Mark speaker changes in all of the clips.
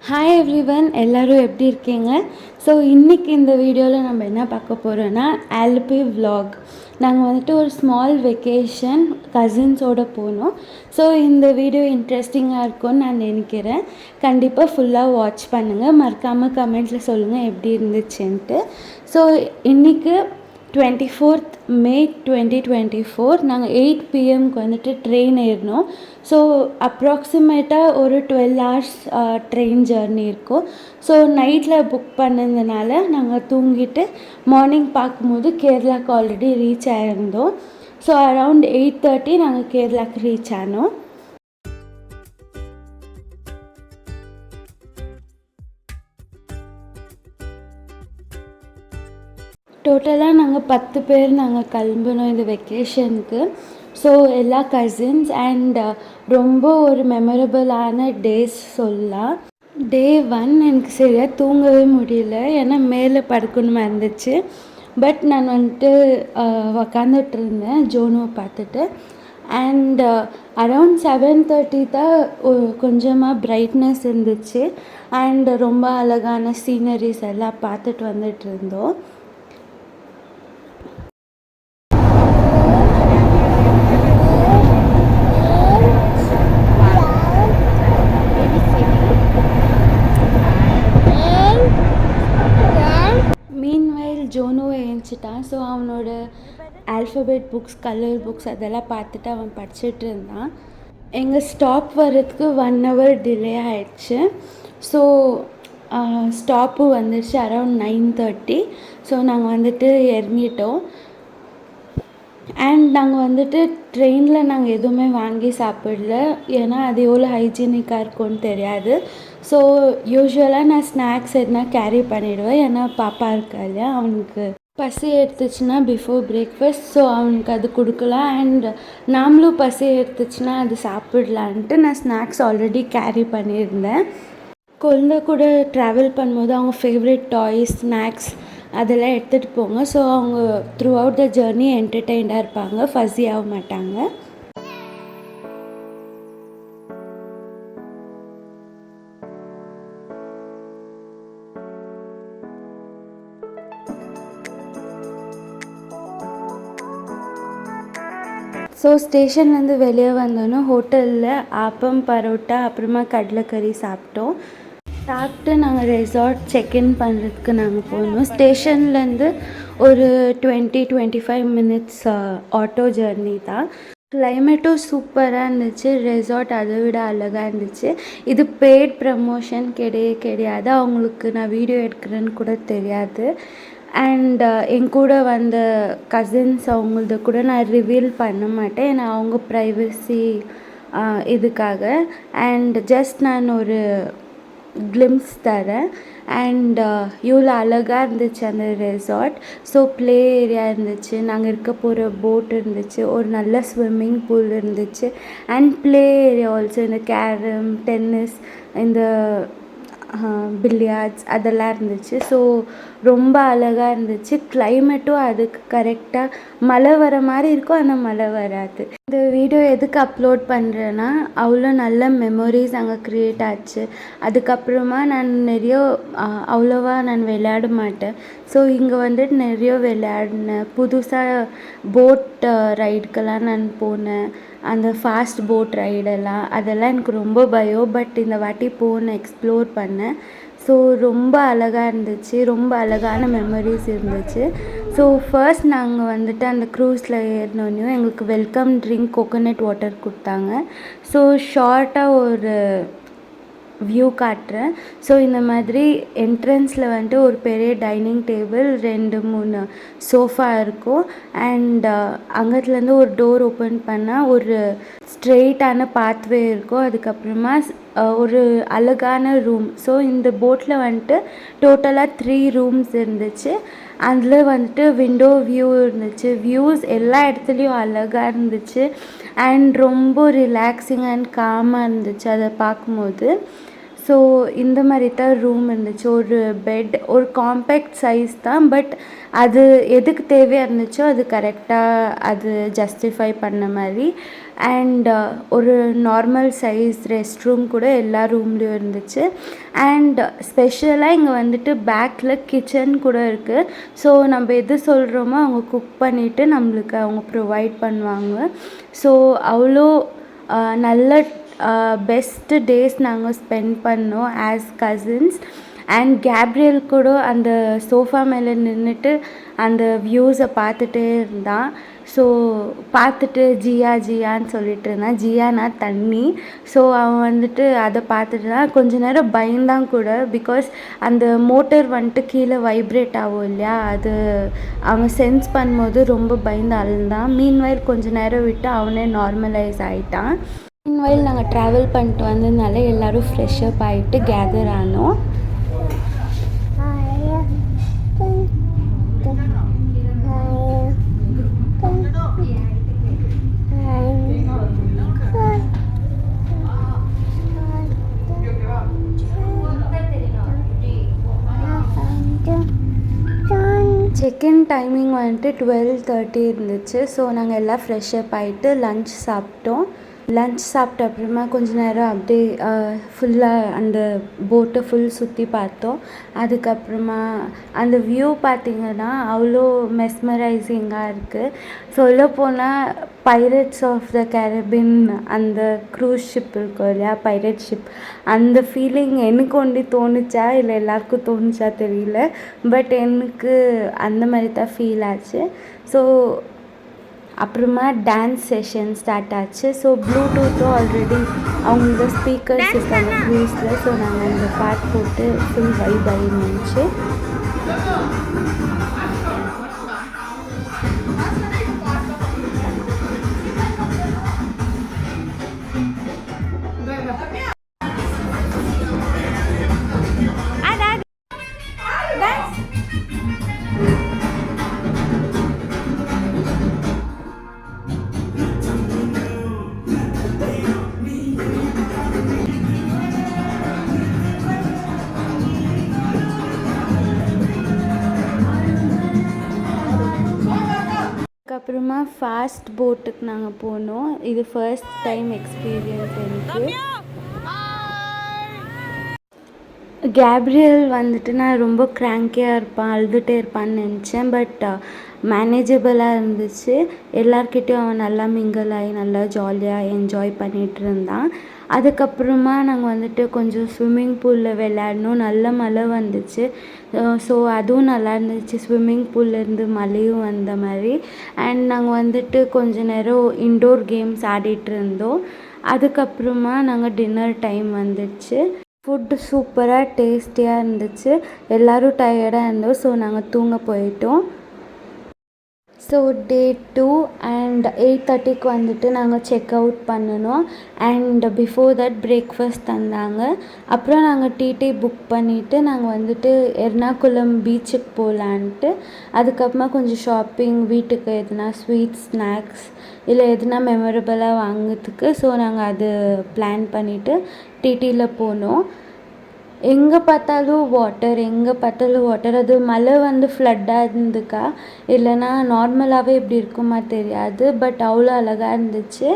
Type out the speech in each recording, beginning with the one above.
Speaker 1: Hi everyone, எல்லோரும் எப்படி இருக்கீங்க? ஸோ இன்றைக்கி இந்த வீடியோவில் நம்ம என்ன பார்க்க போகிறோன்னா ஆல்பி vlog. நாங்கள் வந்துட்டு ஒரு ஸ்மால் வெக்கேஷன் கசின்ஸோடு போனோம். ஸோ இந்த வீடியோ இன்ட்ரெஸ்டிங்காக இருக்கும்னு நான் நினைக்கிறேன். கண்டிப்பாக ஃபுல்லாக வாட்ச் பண்ணுங்கள். மறக்காமல் கமெண்ட்ஸில் சொல்லுங்கள் எப்படி இருந்துச்சுன்ட்டு. ஸோ இன்றைக்கி 24th May 2024 நாங்கள் 8 PM வந்துட்டு ட்ரெயின் ஏறினோம். ஸோ அப்ராக்சிமேட்டாக ஒரு 12 hours ட்ரெயின் ஜர்னி இருக்கும். ஸோ நைட்டில் புக் பண்ணதுனால நாங்கள் தூங்கிட்டு மார்னிங் பார்க்கும்போது கேரளாவுக்கு ஆல்ரெடி ரீச் ஆகிருந்தோம். ஸோ அரவுண்ட் 8:30 நாங்கள் கேரளாவுக்கு ரீச் ஆனோம். டோட்டலாக நாங்கள் 10 பேர் நாங்கள் கிளம்பினோம் இந்த வெக்கேஷனுக்கு. ஸோ எல்லா கசின்ஸ் அண்ட் ரொம்ப ஒரு மெமரபிளான டேஸ் சொல்லலாம். டே 1 எனக்கு சரியாக தூங்கவே முடியல, ஏன்னா மேலே படுக்கணுமா இருந்துச்சு. பட் நான் வந்துட்டு உக்காந்துட்டு இருந்தேன் ஜோனுவை பார்த்துட்டு. அண்ட் அரவுண்ட் 7:30 தான் கொஞ்சமாக பிரைட்னஸ் இருந்துச்சு. அண்ட் ரொம்ப அழகான சீனரிஸ் எல்லாம் பார்த்துட்டு வந்துட்டு இருந்தோம். ஜோனுவை ஏஞ்சிட்டான். ஸோ அவனோட ஆல்ஃபபெட் புக்ஸ், கலர் புக்ஸ் அதெல்லாம் பார்த்துட்டு அவன் படிச்சுட்டு இருந்தான். எங்கள் ஸ்டாப் வர்றதுக்கு 1 hour டிலே ஆயிடுச்சு. ஸோ ஸ்டாப்பு வந்துடுச்சு அரவுண்ட் 9:30. ஸோ நாங்கள் வந்துட்டு இறங்கிட்டோம். அண்ட் நாங்கள் வந்துட்டு ட்ரெயினில் நாங்கள் எதுவுமே வாங்கி சாப்பிடல, ஏன்னா அது எவ்வளோ ஹைஜீனிக்காக இருக்கும்னு தெரியாது. ஸோ யூஸ்வலாக நான் ஸ்நாக்ஸ் எதுனா கேரி பண்ணிவிடுவேன், ஏன்னா பாப்பா இருக்கா இல்லையா, அவனுக்கு பசி எடுத்துச்சுன்னா பிஃபோர் பிரேக்ஃபாஸ்ட். ஸோ அவனுக்கு அது கொடுக்கலாம். அண்ட் நாமளும் பசி எடுத்துச்சுன்னா அது சாப்பிடலான்ட்டு நான் ஸ்நாக்ஸ் ஆல்ரெடி கேரி பண்ணியிருந்தேன். குழந்தை கூட ட்ராவல் பண்ணும்போது அவங்க ஃபேவரட் டாய்ஸ், ஸ்நாக்ஸ் அதெல்லாம் எடுத்துகிட்டு போங்க. ஸோ அவங்க த்ரூ அவுட் த ஜர்னி என்டர்டெயின்டாக இருப்பாங்க, ஃபஸி ஆக மாட்டாங்க. ஸோ ஸ்டேஷன்லேருந்து வெளியே வந்தோன்னே ஹோட்டலில் ஆப்பம், பரோட்டா, அப்புறமா கடலைக்கறி சாப்பிட்டோம். சாப்பிட்டு நாங்கள் ரெசார்ட் செக்இன் பண்ணுறதுக்கு நாங்கள் போனோம். ஸ்டேஷன்லேருந்து ஒரு 20-25 minutes ஆட்டோ ஜர்னி தான். கிளைமேட்டும் சூப்பராக இருந்துச்சு, ரெசார்ட் அதை விட அழகாக இருந்துச்சு. இது பெய்ட் ப்ரமோஷன் கிடையாது, அவங்களுக்கு நான் வீடியோ எடுக்கிறேன்னு கூட தெரியாது. அண்ட் என் கூட வந்த கசின்ஸ் அவங்களது கூட நான் ரிவீல் பண்ண மாட்டேன், ஏன்னா அவங்க ப்ரைவசி இதுக்காக. அண்ட் ஜஸ்ட் நான் ஒரு கிளிம்ஸ் தரேன். அண்ட் இவ்வளோ அழகாக இருந்துச்சு அந்த ரெசார்ட். ஸோ ப்ளே ஏரியா இருந்துச்சு, நாங்கள் இருக்க போகிற போட் இருந்துச்சு, ஒரு நல்ல ஸ்விம்மிங் பூல் இருந்துச்சு. அண்ட் ப்ளே ஏரியா ஆல்சோ, இந்த கேரம், டென்னிஸ், இந்த பில்லியார்ட்ஸ் அதெல்லாம் இருந்துச்சு. ஸோ ரொம்ப அழகாக இருந்துச்சு. கிளைமேட்டும் அதுக்கு கரெக்டாக மழை வர மாதிரி இருக்கும், ஆனால் மழை வராது. இந்த வீடியோ எதுக்கு அப்லோட் பண்ணுறேன்னா, அவ்வளோ நல்ல மெமரிஸ் அங்கே க்ரியேட் ஆச்சு. அதுக்கப்புறமா நான் அவ்வளோவா நான் விளையாட மாட்டேன். ஸோ இங்கே வந்துட்டு நிறைய விளையாடினேன். புதுசாக போட் ரைடுக்கெல்லாம் நான் போனேன். அந்த ஃபாஸ்ட் போட் ரைடெல்லாம் அதெல்லாம் எனக்கு ரொம்ப பயம். பட் இந்த வாட்டி போனேன், எக்ஸ்ப்ளோர் பண்ணேன். ஸோ ரொம்ப அழகாக இருந்துச்சு, ரொம்ப அழகான மெமரிஸ் இருந்துச்சு. ஸோ ஃபர்ஸ்ட் நாங்கள் வந்துட்டு அந்த க்ரூஸில் ஏறினோன்னையும் எங்களுக்கு வெல்கம் ட்ரிங்க் கோகோனட் வாட்டர் கொடுத்தாங்க. ஸோ ஷார்ட்டாக ஒரு வியூ காட்டுறேன். ஸோ இந்த மாதிரி என்ட்ரன்ஸில் வந்துட்டு ஒரு பெரிய டைனிங் டேபிள், 2-3 சோஃபா இருக்கும். அண்ட் அங்கத்துலேருந்து ஒரு டோர் ஓப்பன் பண்ணால் ஒரு ஸ்ட்ரெயிட்டான பாத்வே இருக்கும். அதுக்கப்புறமா ஒரு அழகான ரூம். ஸோ இந்த போட்டில் வந்துட்டு டோட்டலாக 3 rooms இருந்துச்சு. அதில் வந்துட்டு விண்டோ வியூ இருந்துச்சு. வியூஸ் எல்லா இடத்துலையும் அழகாக இருந்துச்சு. அண்ட் ரொம்ப ரிலாக்ஸிங் அண்ட் காமாக இருந்துச்சு அதை பார்க்கும்போது. ஸோ இந்த மாதிரி தான் ரூம் இருந்துச்சு. ஒரு பெட், ஒரு காம்பேக்ட் சைஸ் தான், பட் அது எதுக்கு தேவையாக இருந்துச்சோ அது கரெக்டாக அது ஜஸ்டிஃபை பண்ண மாதிரி. அண்ட் ஒரு நார்மல் சைஸ் ரெஸ்ட் ரூம் கூட எல்லா ரூம்லேயும் இருந்துச்சு. அண்ட் ஸ்பெஷலாக இங்கே வந்துட்டு பேக்கில் கிச்சன் கூட இருக்குது. ஸோ நம்ம எது சொல்கிறோமோ அவங்க குக் பண்ணிவிட்டு நம்மளுக்கு அவங்க ப்ரொவைட் பண்ணுவாங்க. ஸோ அவ்வளோ நல்ல பெஸ்ட்டு டேஸ் நாங்கள் ஸ்பெண்ட் பண்ணோம் ஆஸ் கசின்ஸ். அண்ட் கேப்ரியல் கூட அந்த சோஃபா மேலே நின்றுட்டு அந்த வியூஸை பார்த்துட்டே இருந்தான். ஸோ பார்த்துட்டு ஜியா ஜியான்னு சொல்லிட்டு இருந்தான். ஜியானா தண்ணி. ஸோ அவன் வந்துட்டு அதை பார்த்துட்டு தான் கொஞ்ச நேரம் பயந்தான் கூட. பிகாஸ் அந்த மோட்டர் வந்துட்டு கீழே வைப்ரேட் ஆகும் இல்லையா, அது அவன் சென்ஸ் பண்ணும்போது ரொம்ப பயந்து அழுந்தான். மீன்வைல் கொஞ்ச நேரம் விட்டு அவனே நார்மலைஸ் ஆகிட்டான். மீன்வைல் நாங்கள் ட்ராவல் பண்ணிட்டு வந்ததுனால எல்லோரும் ஃப்ரெஷ்அப் ஆகிட்டு கேதர் ஆனோம். செக்இன் டைமிங் வந்துட்டு 12:30 இருந்துச்சு. ஸோ நாங்கள் எல்லாம் ஃப்ரெஷ்அப் ஆகிட்டு லன்ச் சாப்பிட்டோம். லன்ச் சாப்பிட்ட அப்புறமா கொஞ்ச நேரம் அப்படியே ஃபுல்லாக அந்த போட்டை ஃபுல் சுற்றி பார்த்தோம். அதுக்கப்புறமா அந்த வியூ பார்த்திங்கன்னா அவ்வளோ மெஸ்மரைசிங்காக இருக்குது. சொல்லப்போனால் பைரட்ஸ் ஆஃப் த கேரபின் அந்த க்ரூஸ் ஷிப் இருக்கும் இல்லையா, பைரட் ஷிப், அந்த ஃபீலிங் எனக்கு ஒண்டி தோணுச்சா இல்லை எல்லாருக்கும் தோணுச்சா தெரியல, பட் எனக்கு அந்த மாதிரி தான் ஃபீல் ஆச்சு. ஸோ அப்புறமா டான்ஸ் செஷன் ஸ்டார்ட் ஆச்சு. ஸோ ப்ளூடூத்தும் ஆல்ரெடி அவங்களோட ஸ்பீக்கர்ஸ் இருக்காங்க க்ரூஸில். ஸோ நாங்கள் அந்த பாட்டு போட்டு ஃபுல் வைப் ஆகிருந்துச்சு. அதுக்கப்புறமா ஃபாஸ்ட் போட்டுக்கு நாங்கள் போனோம். இது ஃபர்ஸ்ட் டைம் எக்ஸ்பீரியன்ஸ் எனக்கு. கேப்ரியல் வந்துட்டு நான் ரொம்ப க்ராங்கியாக இருப்பான், அழுதுகிட்டே இருப்பான்னு நினச்சேன். பட் மேனேஜபிளாக இருந்துச்சு. எல்லார்கிட்டையும் அவன் நல்லா மிங்கிள் ஆகி நல்லா ஜாலியாக என்ஜாய் பண்ணிகிட்டு இருந்தான். அதுக்கப்புறமா நாங்கள் வந்துட்டு கொஞ்சம் ஸ்விம்மிங் பூலில் விளையாடணும். நல்ல மழை வந்துச்சு. ஸோ அதுவும் நல்லா இருந்துச்சு, ஸ்விம்மிங் பூல்லேருந்து மழையும் வந்த மாதிரி. அண்ட் நாங்கள் வந்துட்டு கொஞ்ச நேரம் இன்டோர் கேம்ஸ் ஆடிட்டு இருந்தோம். அதுக்கப்புறமா நாங்கள் டின்னர் டைம் வந்துடுச்சு. ஃபுட்டு சூப்பராக டேஸ்டியாக இருந்துச்சு. எல்லோரும் டயர்டாக இருந்தோம். ஸோ நாங்கள் தூங்க போயிட்டோம். ஸோ டே 2 அண்ட் 8:30க்கு வந்துட்டு நாங்கள் செக் அவுட் பண்ணினோம். அண்ட் பிஃபோர் தட் பிரேக்ஃபாஸ்ட் தந்தாங்க. அப்புறம் நாங்கள் டிடி புக் பண்ணிவிட்டு நாங்கள் வந்துட்டு எர்ணாகுளம் பீச்சுக்கு போகலான்ட்டு. அதுக்கப்புறமா கொஞ்சம் ஷாப்பிங், வீட்டுக்கு எதுனா ஸ்வீட்ஸ், ஸ்நாக்ஸ் இல்லை எதுனா மெமரபிளாக வாங்கிறதுக்கு. ஸோ நாங்கள் அது பிளான் பண்ணிவிட்டு டிடியில் போனோம். எங்கே பார்த்தாலும் வாட்டர். அது மழை வந்து ஃப்ளட்டாக இருந்துக்கா இல்லைனா நார்மலாகவே இப்படி இருக்குமா தெரியாது, பட் அவ்வளோ அழகாக இருந்துச்சு.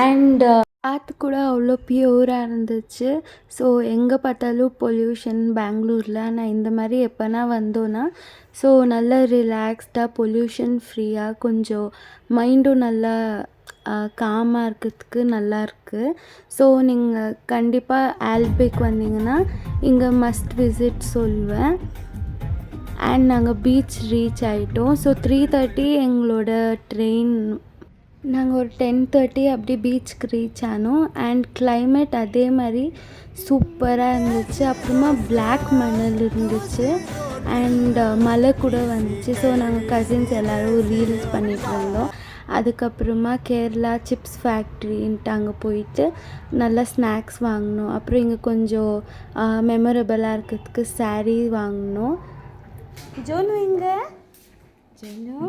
Speaker 1: அண்ட் காற்று கூட அவ்வளோ பியூராக இருந்துச்சு. ஸோ எங்கே பார்த்தாலும் பொல்யூஷன் பெங்களூரில். நான் இந்த மாதிரி எப்போனா வந்தோன்னா ஸோ நல்லா ரிலாக்ஸ்டாக பொல்யூஷன் ஃப்ரீயாக கொஞ்சம் மைண்டும் நல்லா காமாக இருக்கிறதுக்கு நல்லாயிருக்கு. ஸோ நீங்கள் கண்டிப்பாக ஆல்பேக்கு வந்தீங்கன்னா இங்கே மஸ்ட் விசிட் சொல்லுவேன். அண்ட் நாங்கள் பீச் ரீச் ஆகிட்டோம். ஸோ 3:30 எங்களோட ட்ரெயின். நாங்கள் ஒரு 10:30 அப்படி பீச்சுக்கு ரீச் ஆனோம். அண்ட் கிளைமேட் அதே மாதிரி சூப்பராக இருந்துச்சு. அப்புறமா பிளாக் மணல் இருந்துச்சு அண்ட் மழை கூட வந்துச்சு. ஸோ நாங்கள் கசின்ஸ் எல்லோரும் ரீல்ஸ் பண்ணிகிட்டு இருந்தோம். அதுக்கப்புறமா கேரளா சிப்ஸ் ஃபேக்ட்ரின்ட்டு அங்கே போயிட்டு நல்லா ஸ்நாக்ஸ் வாங்கினோம். அப்புறம் இங்கே கொஞ்சம் மெமரபிளாக இருக்கிறதுக்கு சாரீ வாங்கினோம். ஜோனு இங்கே ஜோனு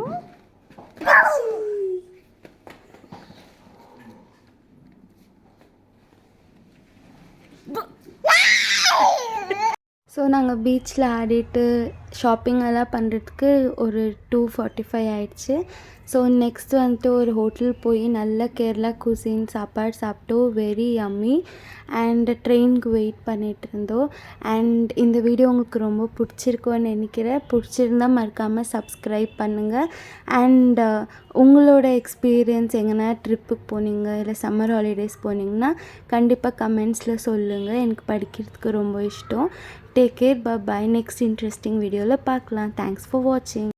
Speaker 1: நாங்கள் பீச்சில் ஆடிட்டு ஷாப்பிங் எல்லாம் பண்ணுறதுக்கு ஒரு 2:45 ஆயிடுச்சு. ஸோ நெக்ஸ்ட் வந்துட்டு ஒரு ஹோட்டல் போய் நல்ல கேரளா குசின் சாப்பாடு சாப்பிட்டோம். Very yummy. அண்ட் ட்ரெயினுக்கு வெயிட் பண்ணிகிட்டு இருந்தோம். அண்ட் இந்த வீடியோ உங்களுக்கு ரொம்ப பிடிச்சிருக்குன்னு நினைக்கிறேன். பிடிச்சிருந்தா மறக்காமல் சப்ஸ்கிரைப் பண்ணுங்கள். அண்ட் உங்களோட எக்ஸ்பீரியன்ஸ் எங்கன்னா ட்ரிப்புக்கு போனீங்க இல்லை சம்மர் ஹாலிடேஸ் போனீங்கன்னா கண்டிப்பாக கமெண்ட்ஸில் சொல்லுங்கள். எனக்கு படிக்கிறதுக்கு ரொம்ப இஷ்டம். Take care. Bye. Next interesting வீடியோவில் பார்க்கலாம். தேங்க்ஸ் ஃபார் வாட்சிங்.